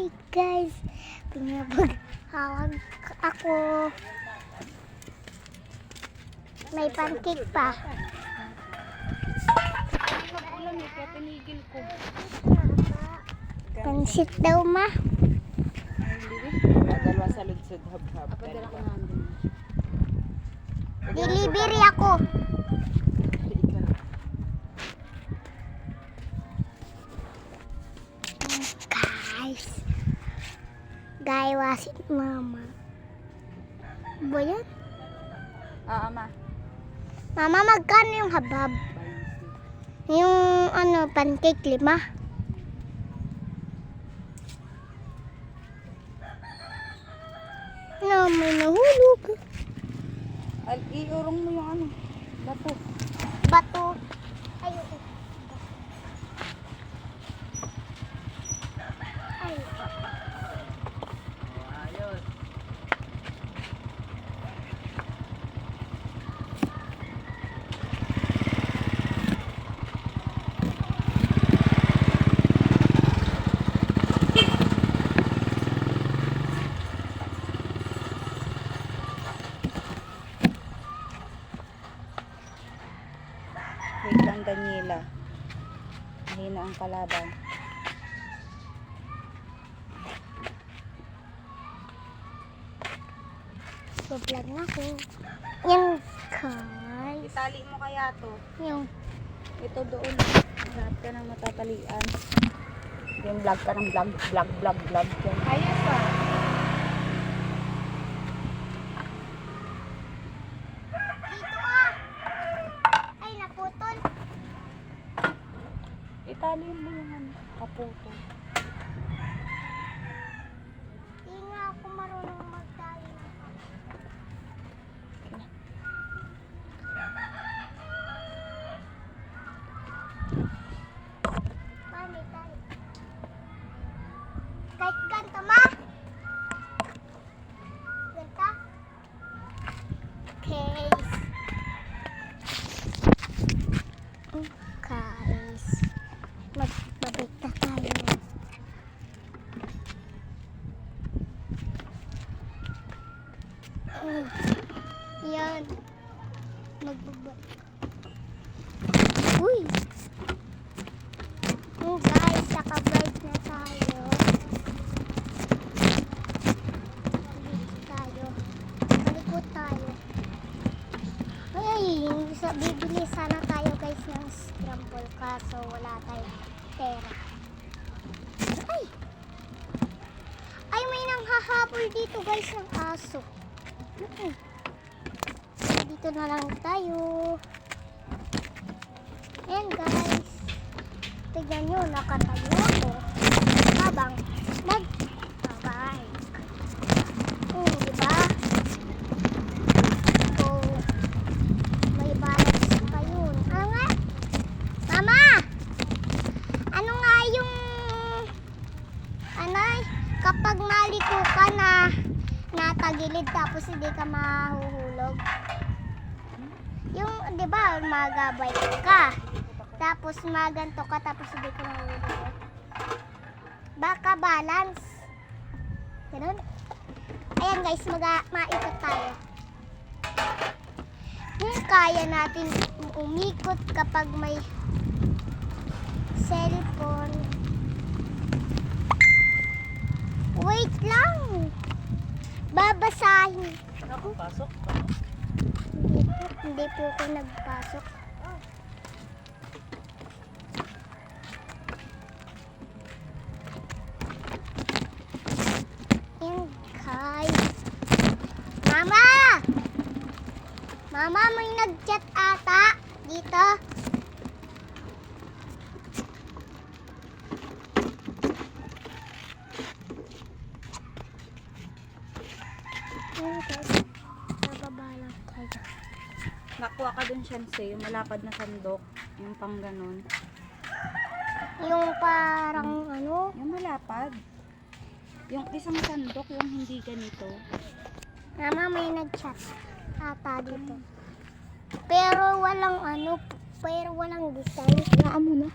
Hi guys, pinabaghawag ako. May pancake pa. Ulan eh, kaya tinigil ko. Pansit daw ma. Dalawa sa lunsod hab-hab. Padala ko namin. Delivery ako. Guys, wasit mama. Ba yan? Ma. Mama, magkano yung habab? Yung pancake 5. May nahulog. Iurong mo yung bato. Bato. Ayun. Ay. Ayos. Wait lang, Daniela. Mahina ang kalaban. Vlog na ako. Yan guys. Itali mo kaya to. Yung Ito doon. Lahat ka ng matatalian. Yung vlog ka ng vlog. Ayos ah. dito ah. Ay, naputol. Itali mo yung kaputo. Hindi nga ako marunong magtali. May tali. Kahit ganito ma. Ganito. Okay. Guys. Magbabalik na tayo. Yan. Magbabalik. Uy! Guys, naka-bright na tayo. Dito tayo. Malikot tayo. Ay, bibili sana tayo guys ng scramble kaso wala tayong pera. Ay! Ay, may nanghahabol dito guys ng aso. Dito na lang tayo. Ayan guys. Tignan nyo, nakatayo ako habang mag-bike. Diba? So, may balance pa yun. Ano nga? Mama! Ano nga yung kapag maliko ka na natagilid tapos hindi ka mahuhulog? Yung, di ba, mag-bike ka. Tapos maganto ka tapos hindi ka mahuhulog. Baka balance. Ganun. Ayan guys, maikot tayo. Kaya natin umikot kapag may cellphone. Wait lang. Babasahin. Pasok. Hindi po ako nagpasok. Yan guys. Mama! Mama, may nag-chat ata dito. Yan guys. Bababa lang tayo. Nakuha ka dun siyanse, yung malapad na sandok. Yung pang ganon. Yung parang Yung malapad. Yung isang sandok, yung hindi ganito. Mama, may nag-chat ata dito. Pero walang pero walang design. Hayaan mo na.